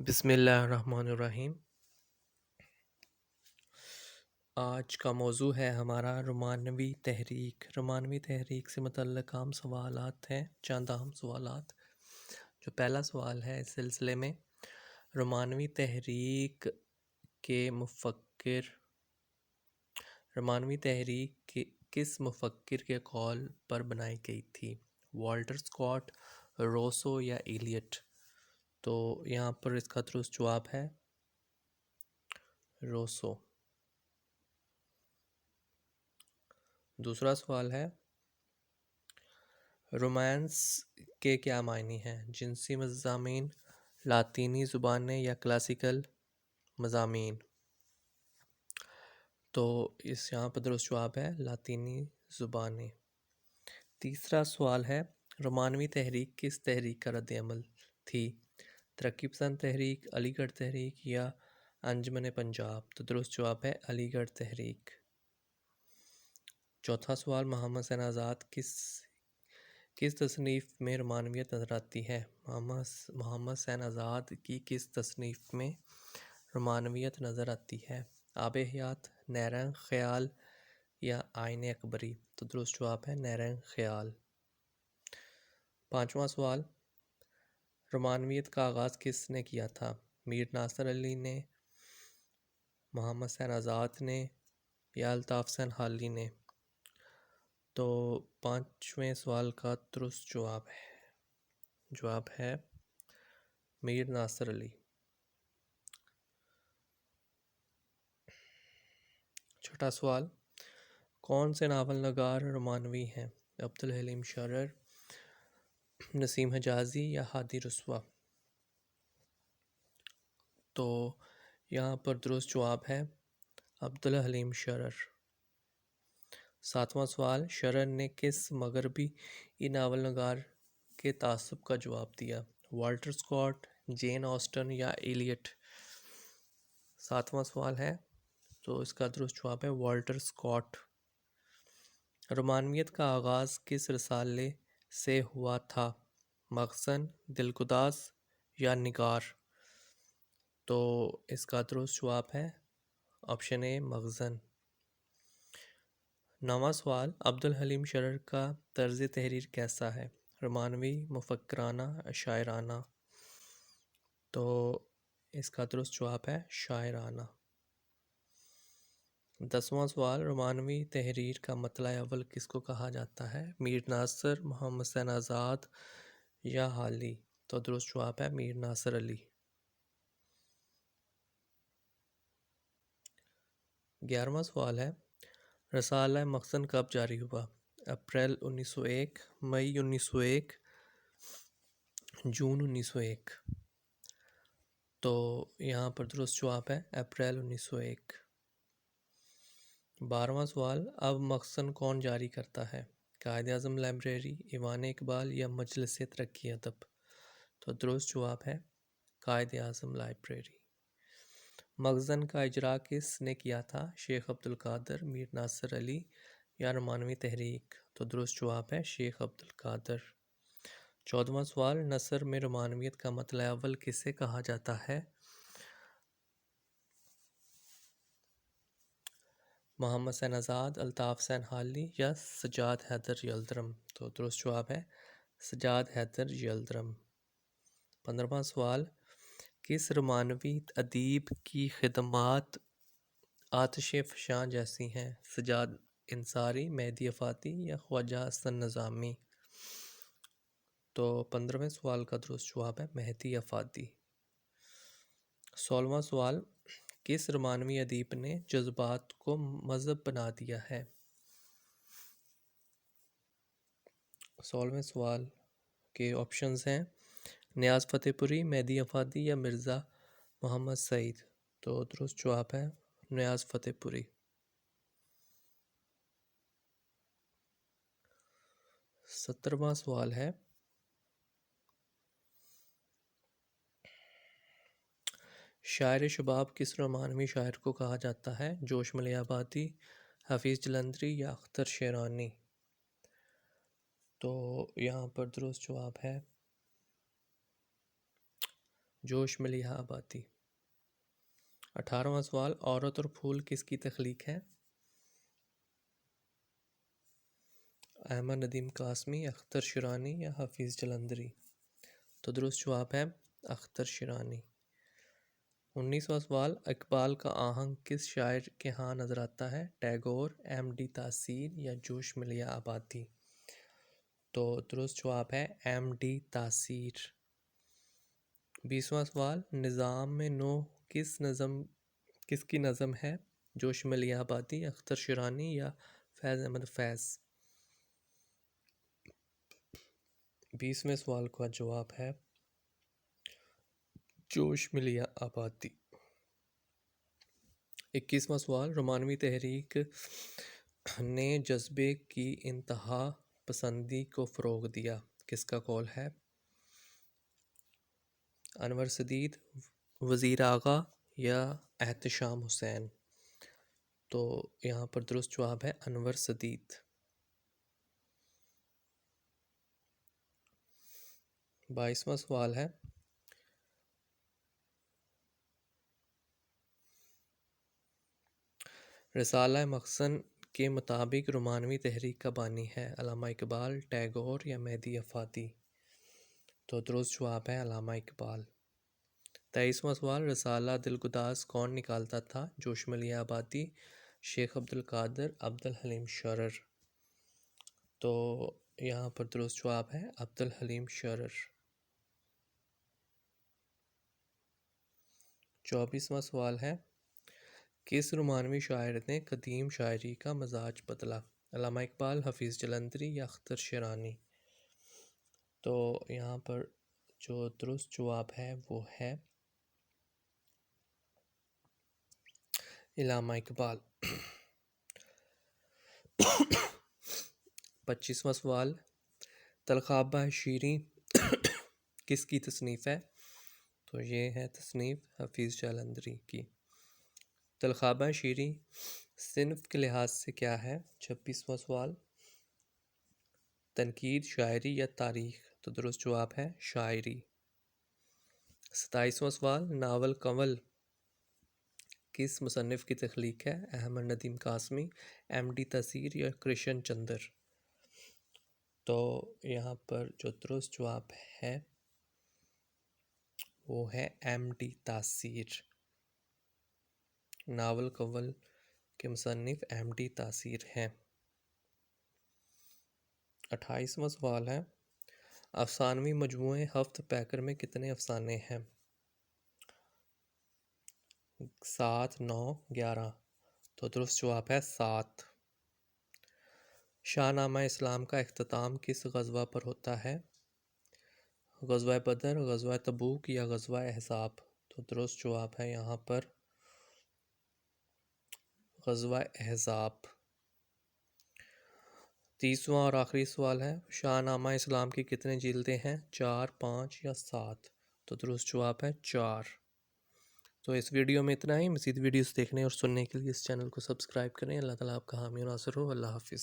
بسم اللہ الرحمن الرحیم۔ آج کا موضوع ہے ہمارا رومانوی تحریک۔ رومانوی تحریک سے متعلق عام سوالات ہیں، چند اہم سوالات۔ جو پہلا سوال ہے اس سلسلے میں، رومانوی تحریک کے مفکر رومانوی تحریک کس مفکر کے قول پر بنائی گئی تھی؟ والٹر اسکاٹ، روسو یا ایلیٹ؟ تو یہاں پر اس کا درست جواب ہے روسو۔ دوسرا سوال ہے، رومانس کے کیا معنی ہیں؟ جنسی مضامین، لاطینی زبانیں یا کلاسیکل مضامین؟ تو یہاں پر درست جواب ہے لاطینی زبانیں۔ تیسرا سوال ہے، رومانوی تحریک کس تحریک کا رد عمل تھی؟ ترقی پسند تحریک، علی گڑھ تحریک یا انجمن پنجاب؟ تو درست جواب ہے علی گڑھ تحریک۔ چوتھا سوال، محمد حسین آزاد کس تصنیف میں رومانویت نظر آتی ہے؟ محمد حسین آزاد کی کس تصنیف میں رومانویت نظر آتی ہے؟ آب حیات، نیرنگ خیال یا آئین اکبری؟ تو درست جواب ہے نیرنگ خیال۔ پانچواں سوال، رومانویت کا آغاز کس نے کیا تھا؟ میر ناصر علی نے، محمد حسین آزاد نے یا الطاف حسین حالی نے؟ تو پانچویں سوال کا درست جواب ہے میر ناصر علی۔ چھٹا سوال، کون سے ناول نگار رومانوی ہیں؟ عبدالحلیم شرر، نسیم حجازی یا ہادی رسوا؟ تو یہاں پر درست جواب ہے عبدالحلیم شرر۔ ساتواں سوال، شرر نے کس مغربی ناول نگار کے تعصب کا جواب دیا؟ والٹر اسکاٹ، جین آسٹن یا ایلیٹ؟ ساتواں سوال ہے تو اس کا درست جواب ہے والٹر اسکاٹ۔ رومانویت کا آغاز کس رسالے سے ہوا تھا؟ مخزن، دلگداز یا نگار؟ تو اس کا درست جواب ہے آپشن اے مخزن۔ نواں سوال، عبدالحلیم شرر کا طرز تحریر کیسا ہے؟ رومانوی، مفکرانہ، شاعرانہ؟ تو اس کا درست جواب ہے شاعرانہ۔ 10واں سوال، رومانوی تحریر کا مطلع اول کس کو کہا جاتا ہے؟ میر ناصر، محمد حسین آزاد یا حالی؟ تو درست جواب ہے میر ناصر علی۔ 11واں سوال ہے، رسالہ مخزن کب جاری ہوا؟ اپریل 1901، مئی 1901، جون 1901؟ تو یہاں پر درست جواب ہے اپریل 1901۔ 12واں سوال، اب مخزن کون جاری کرتا ہے؟ قائد اعظم لائبریری، ایوان اقبال یا مجلس ترقی ادب؟ تو درست جواب ہے قائد اعظم لائبریری۔ مخزن کا اجرا کس نے کیا تھا؟ شیخ عبدالقادر، میر ناصر علی یا رومانوی تحریک؟ تو درست جواب ہے شیخ عبدالقادر۔ 14واں سوال، نثر میں رومانویت کا مطلع اول کسے کہا جاتا ہے؟ محمد حسین آزاد، الطاف حسین حالی یا سجاد حیدر یلدرم؟ تو درست جواب ہے سجاد حیدر یلدرم۔ 15واں سوال، کس رومانوی ادیب کی خدمات آتش فشاں جیسی ہیں؟ سجاد انصاری، مہدی افاطی یا خواجہ حسن نظامی؟ تو 15ویں سوال کا درست جواب ہے مہدی افاطی۔ 16واں سوال، کس رومانوی ادیب نے جذبات کو مذہب بنا دیا ہے؟ 16ویں سوال کے آپشنز ہیں نیاز فتح پوری، مہدی افاطی یا مرزا محمد سعید؟ تو درست جواب ہے نیاز فتح پوری۔ 17واں سوال ہے، شاعر شباب کس رومانوی شاعر کو کہا جاتا ہے؟ جوش ملیح آبادی، حفیظ جلندری یا اختر شیرانی؟ تو یہاں پر درست جواب ہے جوش ملیحہ آبادی۔ 18واں سوال، عورت اور پھول کس کی تخلیق ہے؟ احمد ندیم قاسمی، اختر شیرانی یا حفیظ جلندری؟ تو درست جواب ہے اختر شیرانی۔ 19واں سوال، اقبال کا آہنگ کس شاعر کے ہاں نظر آتا ہے؟ ٹیگور، ایم ڈی تاثیر یا جوش ملیحہ آبادی؟ تو درست جواب ہے ایم ڈی تاثیر۔ 20واں سوال، نظام نو کس کی نظم ہے؟ جوش ملیحہ آبادی، اختر شیرانی یا فیض احمد فیض؟ 20ویں سوال کا جواب ہے جوش ملیحہ آبادی۔ 21واں سوال، رومانوی تحریک نے جذبے کی انتہا پسندی کو فروغ دیا، کس کا قول ہے؟ انور سدید، وزیر آغا یا احتشام حسین؟ تو یہاں پر درست جواب ہے انور سدید۔ 22واں سوال ہے، رسالہ مخزن کے مطابق رومانوی تحریک کا بانی ہے؟ علامہ اقبال، ٹیگور یا مہدی افادی؟ تو درست جواب ہے علامہ اقبال۔ 23واں سوال، رسالہ دلگداز کون نکالتا تھا؟ جوش ملیحہ آبادی، شیخ عبدالقادر، عبدالحلیم شرر؟ تو یہاں پر درست جواب ہے عبدالحلیم شرر۔ 24واں سوال ہے، کس رومانوی شاعر نے قدیم شاعری کا مزاج بدلا؟ علامہ اقبال، حفیظ جلندری یا اختر شیرانی؟ تو یہاں پر جو درست جواب ہے وہ ہے علامہ اقبال۔ 25واں سوال، تلخابہ شیریں کس کی تصنیف ہے؟ تو یہ ہے تصنیف حفیظ جلندری کی۔ تلخابہ شیریں صنف کے لحاظ سے کیا ہے؟ 26واں سوال، تنقید، شاعری یا تاریخ؟ تو درست جواب ہے شاعری۔ 27واں سوال، ناول کنول کس مصنف کی تخلیق ہے؟ احمد ندیم قاسمی، ایم ڈی تاثیر یا کرشن چندر؟ تو یہاں پر جو درست جواب ہے وہ ہے ایم ڈی تاثیر۔ ناول کنول کے مصنف ایم ڈی تاثیر ہیں۔ 28واں سوال ہے، افسانوی مجموعے ہفت پیکر میں کتنے افسانے ہیں؟ 7، 9، 11؟ تو درست جواب ہے 7۔ شاہ نامہ اسلام کا اختتام کس غزوہ پر ہوتا ہے؟ غزوہ بدر، غزوہ تبوک یا غزوہ احزاب؟ تو درست جواب ہے یہاں پر غزوہ احزاب۔ 30واں اور آخری سوال ہے، شاہ نامہ اسلام کی کتنے جلدیں ہیں؟ 4، 5 یا 7؟ تو درست جواب ہے 4۔ تو اس ویڈیو میں اتنا ہی۔ مزید ویڈیوز دیکھنے اور سننے کے لیے اس چینل کو سبسکرائب کریں۔ اللہ تعالیٰ آپ کا حامی و ناصر ہو۔ اللہ حافظ۔